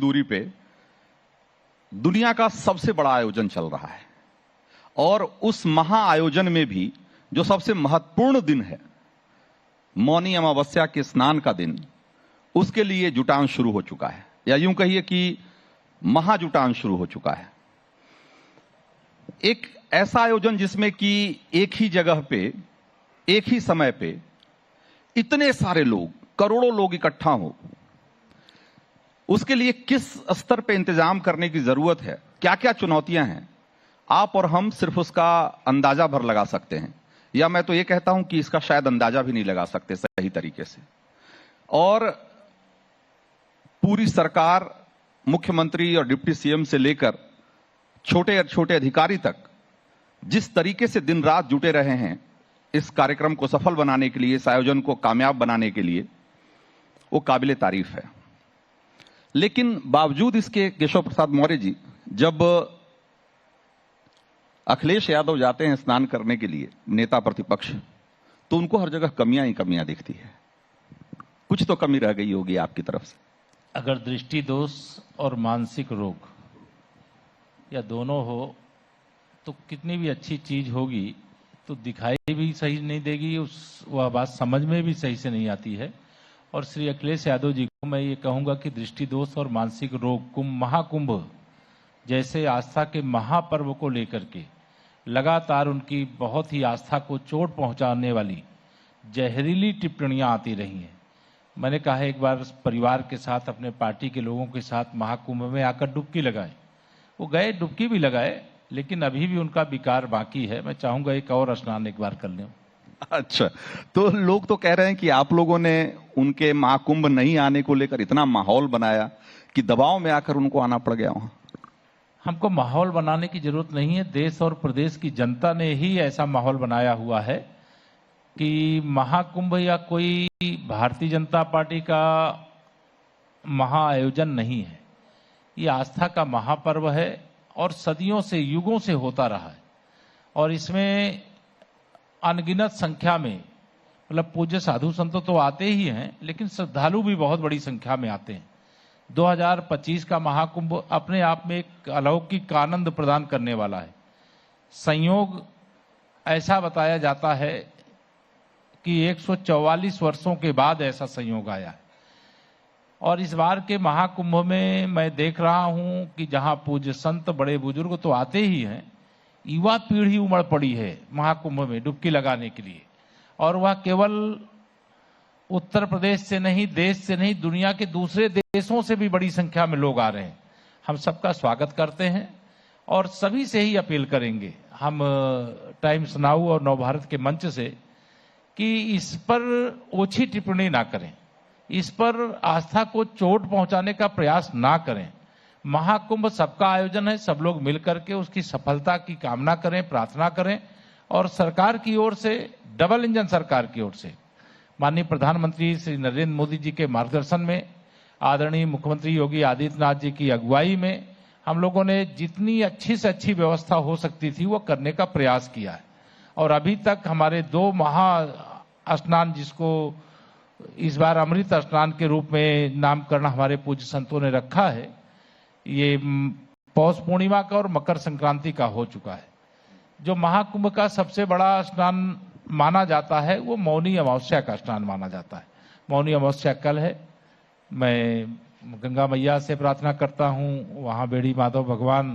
दूरी पे दुनिया का सबसे बड़ा आयोजन चल रहा है और उस महा आयोजन में भी जो सबसे महत्वपूर्ण दिन है, मौनी अमावस्या के स्नान का दिन, उसके लिए जुटान शुरू हो चुका है, या यूं कहिए कि महाजुटान शुरू हो चुका है। एक ऐसा आयोजन जिसमें कि एक ही जगह पे, एक ही समय पे इतने सारे लोग, करोड़ों लोग इकट्ठा हो, उसके लिए किस स्तर पे इंतजाम करने की जरूरत है, क्या क्या चुनौतियां हैं, आप और हम सिर्फ उसका अंदाजा भर लगा सकते हैं, या मैं तो ये कहता हूं कि इसका शायद अंदाजा भी नहीं लगा सकते सही तरीके से। और पूरी सरकार, मुख्यमंत्री और डिप्टी सीएम से लेकर छोटे छोटे अधिकारी तक जिस तरीके से दिन रात जुटे रहे हैं इस कार्यक्रम को सफल बनाने के लिए, इस आयोजन को कामयाब बनाने के लिए, वो काबिले तारीफ है। लेकिन बावजूद इसके केशव प्रसाद मौर्य जी, जब अखिलेश यादव जाते हैं स्नान करने के लिए, नेता प्रतिपक्ष, तो उनको हर जगह कमियां ही कमियां दिखती है। कुछ तो कमी रह गई होगी आपकी तरफ से। अगर दृष्टि दोष और मानसिक रोग या दोनों हो तो कितनी भी अच्छी चीज होगी तो दिखाई भी सही नहीं देगी, वह बात समझ में भी सही से नहीं आती है। और श्री अखिलेश यादव जी को मैं ये कहूंगा कि दृष्टि दोष और मानसिक रोग, महाकुंभ जैसे आस्था के महापर्व को लेकर के लगातार उनकी बहुत ही आस्था को चोट पहुंचाने वाली जहरीली टिप्पणियां आती रही हैं। मैंने कहा है एक बार परिवार के साथ, अपने पार्टी के लोगों के साथ महाकुंभ में आकर डुबकी लगाएं। वो गए, डुबकी भी लगाए, लेकिन अभी भी उनका विकार बाकी है। मैं चाहूंगा एक और स्नान एक बार कर लें। अच्छा, तो लोग तो कह रहे हैं कि आप लोगों ने उनके महाकुंभ नहीं आने को लेकर इतना माहौल बनाया कि दबाव में आकर उनको आना पड़ गया वहां। हमको माहौल बनाने की जरूरत नहीं है, देश और प्रदेश की जनता ने ही ऐसा माहौल बनाया हुआ है कि महाकुंभ या कोई भारतीय जनता पार्टी का महाआयोजन नहीं है। ये आस्था का महापर्व है और सदियों से, युगों से होता रहा है। और इसमें अनगिनत संख्या में, मतलब पूज्य साधु संत तो आते ही हैं, लेकिन श्रद्धालु भी बहुत बड़ी संख्या में आते हैं। 2025 का महाकुंभ अपने आप में एक अलौकिक आनंद प्रदान करने वाला है। संयोग ऐसा बताया जाता है कि 144 वर्षों के बाद ऐसा संयोग आया है। और इस बार के महाकुंभ में मैं देख रहा हूं कि जहां पूज्य संत, बड़े बुजुर्ग तो आते ही हैं, युवा पीढ़ी उमड़ पड़ी है महाकुंभ में डुबकी लगाने के लिए। और वह केवल उत्तर प्रदेश से नहीं, देश से नहीं, दुनिया के दूसरे देशों से भी बड़ी संख्या में लोग आ रहे हैं। हम सबका स्वागत करते हैं और सभी से ही अपील करेंगे, हम टाइम्स नाउ और नवभारत के मंच से, कि इस पर ओछी टिप्पणी ना करें, इस पर आस्था को चोट पहुंचाने का प्रयास ना करें। महाकुंभ सबका आयोजन है, सब लोग मिलकर के उसकी सफलता की कामना करें, प्रार्थना करें। और सरकार की ओर से, डबल इंजन सरकार की ओर से, माननीय प्रधानमंत्री श्री नरेंद्र मोदी जी के मार्गदर्शन में, आदरणीय मुख्यमंत्री योगी आदित्यनाथ जी की अगुवाई में, हम लोगों ने जितनी अच्छी से अच्छी व्यवस्था हो सकती थी वो करने का प्रयास किया है। और अभी तक हमारे 2 महा स्नान, जिसको इस बार अमृत स्नान के रूप में नामकरण हमारे पूज्य संतों ने रखा है, ये पौष पूर्णिमा का और मकर संक्रांति का हो चुका है। जो महाकुंभ का सबसे बड़ा स्नान माना जाता है वो मौनी अमावस्या का स्नान माना जाता है। मौनी अमावस्या कल है। मैं गंगा मैया से प्रार्थना करता हूँ, वहाँ बेड़ी माधव भगवान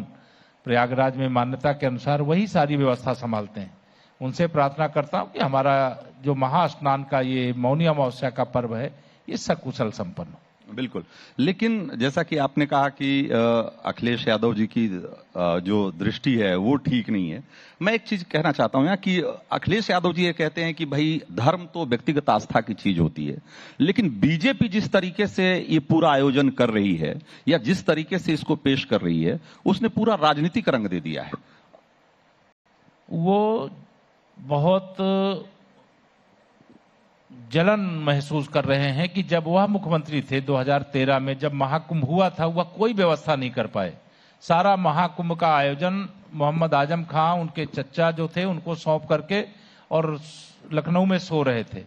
प्रयागराज में मान्यता के अनुसार वही सारी व्यवस्था संभालते हैं। उनसे प्रार्थना करता हूँ कि हमारा जो महास्नान का ये मौनी अमावस्या का पर्व है, ये सकुशल संपन्न हो। बिल्कुल, लेकिन जैसा कि आपने कहा कि अखिलेश यादव जी की जो दृष्टि है वो ठीक नहीं है, मैं एक चीज कहना चाहता हूं यहाँ कि अखिलेश यादव जी ये कहते हैं कि भाई धर्म तो व्यक्तिगत आस्था की चीज होती है, लेकिन बीजेपी जिस तरीके से ये पूरा आयोजन कर रही है या जिस तरीके से इसको पेश कर रही है, उसने पूरा राजनीतिक रंग दे दिया है। वो बहुत जलन महसूस कर रहे हैं कि जब वह मुख्यमंत्री थे 2013 में, जब महाकुंभ हुआ था, वह कोई व्यवस्था नहीं कर पाए। सारा महाकुंभ का आयोजन मोहम्मद आजम खां, उनके चचा जो थे, उनको सौंप करके और लखनऊ में सो रहे थे।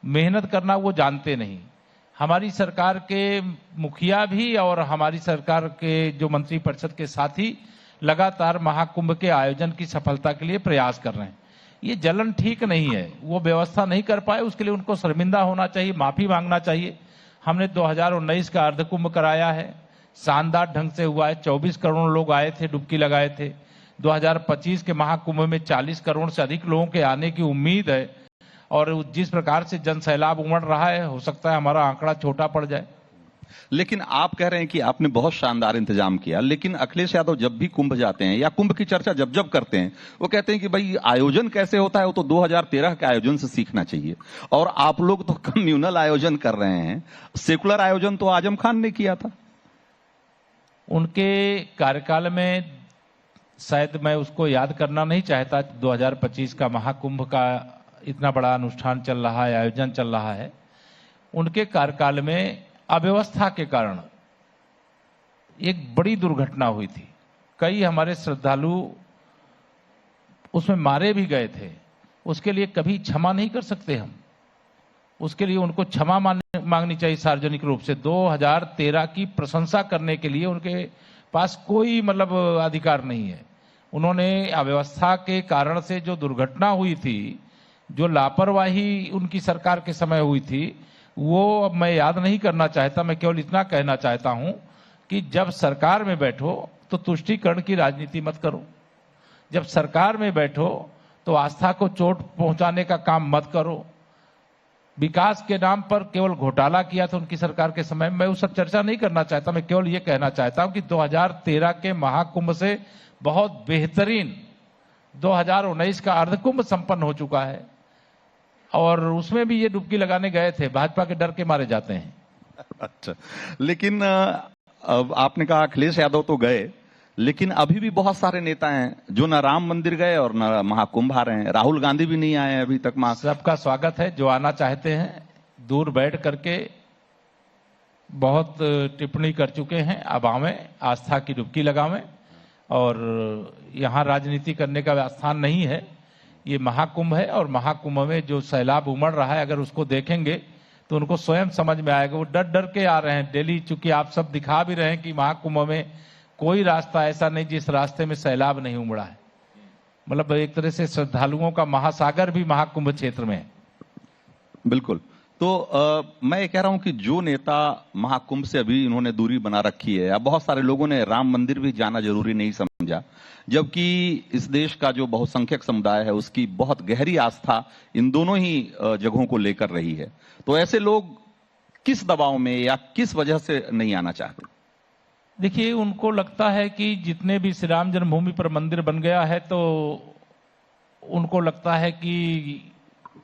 मेहनत करना वो जानते नहीं। हमारी सरकार के मुखिया भी और हमारी सरकार के जो मंत्रिपरिषद के साथी लगातार महाकुंभ के आयोजन की सफलता के लिए प्रयास कर रहे हैं। ये जलन ठीक नहीं है, वो व्यवस्था नहीं कर पाए, उसके लिए उनको शर्मिंदा होना चाहिए, माफी मांगना चाहिए। हमने 2019 का अर्धकुंभ कराया है, शानदार ढंग से हुआ है, 24 करोड़ लोग आए थे, डुबकी लगाए थे। 2025 के महाकुंभ में 40 करोड़ से अधिक लोगों के आने की उम्मीद है, और जिस प्रकार से जन सैलाब उमड़ रहा है, हो सकता है हमारा आंकड़ा छोटा पड़ जाए। लेकिन आप कह रहे हैं कि आपने बहुत शानदार इंतजाम किया, लेकिन अखिलेश यादव जब भी कुंभ जाते हैं या कुंभ की चर्चा जब जब करते हैं, वो कहते हैं कि भाई आयोजन कैसे होता है वो तो 2013 के आयोजन से सीखना चाहिए, और आप लोग तो कम्युनल आयोजन कर रहे हैं। सेकुलर आयोजन तो आजम खान ने किया था। उनके कार्यकाल में शायद मैं उसको याद करना नहीं चाहता, 2025 का महाकुंभ का इतना बड़ा अनुष्ठान चल रहा है, आयोजन चल रहा है। उनके कार्यकाल में अव्यवस्था के कारण एक बड़ी दुर्घटना हुई थी, कई हमारे श्रद्धालु उसमें मारे भी गए थे। उसके लिए कभी क्षमा नहीं कर सकते हम, उसके लिए उनको क्षमा मांगनी चाहिए सार्वजनिक रूप से। 2013 की प्रशंसा करने के लिए उनके पास कोई अधिकार नहीं है। उन्होंने अव्यवस्था के कारण से जो दुर्घटना हुई थी, जो लापरवाही उनकी सरकार के समय हुई थी, वो अब मैं याद नहीं करना चाहता। मैं केवल इतना कहना चाहता हूं कि जब सरकार में बैठो तो तुष्टीकरण की राजनीति मत करो, जब सरकार में बैठो तो आस्था को चोट पहुंचाने का काम मत करो। विकास के नाम पर केवल घोटाला किया था उनकी सरकार के समय, मैं उस सब चर्चा नहीं करना चाहता। मैं केवल ये कहना चाहता हूं कि 2013 के महाकुंभ से बहुत बेहतरीन 2019 का अर्धकुंभ संपन्न हो चुका है, और उसमें भी ये डुबकी लगाने गए थे, भाजपा के डर के मारे जाते हैं। अच्छा, लेकिन अब आपने कहा अखिलेश यादव तो गए, लेकिन अभी भी बहुत सारे नेता हैं जो न राम मंदिर गए और न महाकुंभ आ रहे हैं। राहुल गांधी भी नहीं आए अभी तक। सबका स्वागत है, जो आना चाहते हैं। दूर बैठ करके बहुत टिप्पणी कर चुके हैं, अब आवें, आस्था की डुबकी लगावें। और यहाँ राजनीति करने का स्थान नहीं है, ये महाकुंभ है, और महाकुंभ में जो सैलाब उमड़ रहा है, अगर उसको देखेंगे तो उनको स्वयं समझ में आएगा। वो डर डर के आ रहे हैं डेली, चूंकि आप सब दिखा भी रहे हैं कि महाकुंभ में कोई रास्ता ऐसा नहीं जिस रास्ते में सैलाब नहीं उमड़ा है। एक तरह से श्रद्धालुओं का महासागर भी महाकुंभ क्षेत्र में है। बिल्कुल। तो मैं ये कह रहा हूं कि जो नेता महाकुंभ से अभी इन्होंने दूरी बना रखी है, या बहुत सारे लोगों ने राम मंदिर भी जाना जरूरी नहीं समझा, जबकि इस देश का जो बहुसंख्यक समुदाय है उसकी बहुत गहरी आस्था इन दोनों ही जगहों को लेकर रही है, तो ऐसे लोग किस दबाव में या किस वजह से नहीं आना चाहते? देखिए, उनको लगता है कि जितने भी श्री राम जन्मभूमि पर मंदिर बन गया है, तो उनको लगता है कि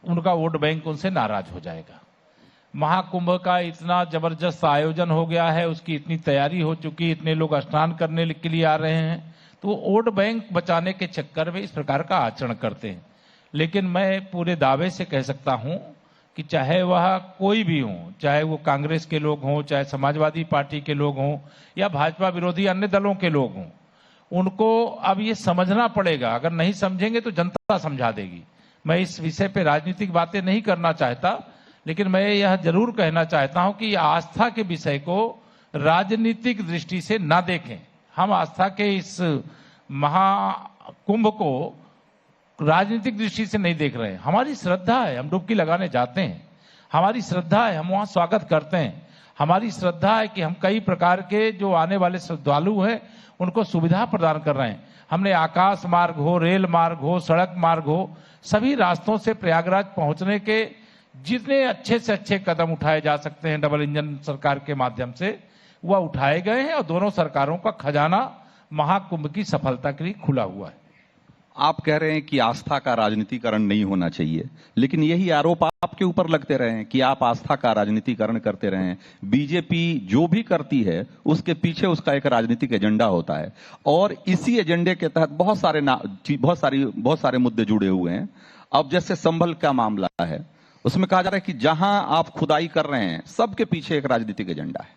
उनका वोट बैंक उनसे नाराज हो जाएगा। महाकुंभ का इतना जबरदस्त आयोजन हो गया है, उसकी इतनी तैयारी हो चुकी, इतने लोग स्नान करने के लिए आ रहे हैं, तो वोट बैंक बचाने के चक्कर में इस प्रकार का आचरण करते हैं। लेकिन मैं पूरे दावे से कह सकता हूं कि चाहे वह कोई भी हो, चाहे वो कांग्रेस के लोग हों, चाहे समाजवादी पार्टी के लोग हों, या भाजपा विरोधी अन्य दलों के लोग हों, उनको अब ये समझना पड़ेगा। अगर नहीं समझेंगे तो जनता समझा देगी। मैं इस विषय पे राजनीतिक बातें नहीं करना चाहता, लेकिन मैं यह जरूर कहना चाहता हूं कि आस्था के विषय को राजनीतिक दृष्टि से ना देखें। हम आस्था के इस महाकुंभ को राजनीतिक दृष्टि से नहीं देख रहे हैं। हमारी श्रद्धा है, हम डुबकी लगाने जाते हैं, हमारी श्रद्धा है, हम वहां स्वागत करते हैं। हमारी श्रद्धा है कि हम कई प्रकार के जो आने वाले श्रद्धालु हैं उनको सुविधा प्रदान कर रहे हैं। हमने आकाश मार्ग हो, रेल मार्ग हो, सड़क मार्ग हो, सभी रास्तों से प्रयागराज पहुंचने के जितने अच्छे से अच्छे कदम उठाए जा सकते हैं डबल इंजन सरकार के माध्यम से, वह उठाए गए हैं, और दोनों सरकारों का खजाना महाकुंभ की सफलता के लिए खुला हुआ है। आप कह रहे हैं कि आस्था का राजनीतिकरण नहीं होना चाहिए, लेकिन यही आरोप आपके ऊपर लगते रहे हैं कि आप आस्था का राजनीतिकरण करते रहे हैं। बीजेपी जो भी करती है उसके पीछे उसका एक राजनीतिक एजेंडा होता है, और इसी एजेंडे के तहत बहुत सारे मुद्दे जुड़े हुए हैं। अब जैसे संभल का मामला है, उसमें कहा जा रहा है कि जहां आप खुदाई कर रहे हैं सबके पीछे एक राजनीतिक एजेंडा है।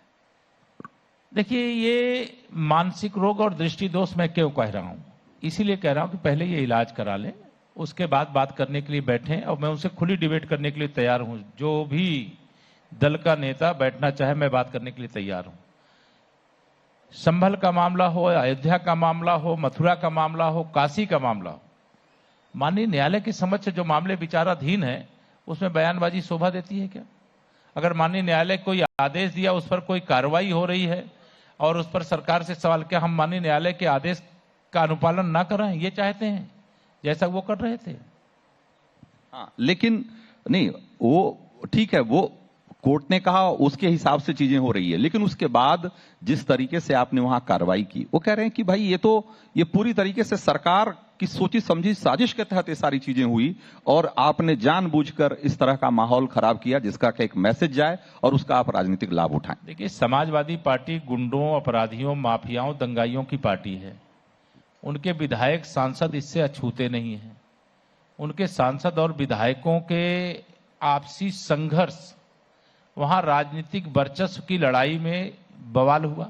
देखिए, ये मानसिक रोग और दृष्टि दोष मैं क्यों कह रहा हूं, इसीलिए कह रहा हूं कि पहले ये इलाज करा लें, उसके बाद बात करने के लिए बैठें, और मैं उनसे खुली डिबेट करने के लिए तैयार हूं। जो भी दल का नेता बैठना चाहे, मैं बात करने के लिए तैयार हूं। संभल का मामला हो, अयोध्या का मामला हो, मथुरा का मामला हो, काशी का मामला हो, माननीय न्यायालय के समक्ष जो मामले विचाराधीन है उसमें बयानबाजी शोभा देती है क्या? अगर माननीय न्यायालय कोई आदेश दिया, उस पर कोई कार्रवाई हो रही है और उस पर सरकार से सवाल, क्या हम माननीय न्यायालय के आदेश का अनुपालन ना कर रहे हैं? ये चाहते हैं जैसा वो कर रहे थे। हाँ, लेकिन नहीं, वो ठीक है, वो कोर्ट ने कहा उसके हिसाब से चीजें हो रही है, लेकिन उसके बाद जिस तरीके से आपने वहां कार्रवाई की, वो कह रहे हैं कि भाई ये पूरी तरीके से सरकार की सोची समझी साजिश के तहत ये सारी चीजें हुई और आपने जानबूझकर इस तरह का माहौल खराब किया जिसका एक मैसेज जाए और उसका आप राजनीतिक लाभ उठाएं। देखिए, समाजवादी पार्टी गुंडों, अपराधियों, माफियाओं, दंगाइयों की पार्टी है। उनके विधायक, सांसद इससे अछूते नहीं हैं। उनके सांसद और विधायकों के आपसी संघर्ष, वहां राजनीतिक वर्चस्व की लड़ाई में बवाल हुआ।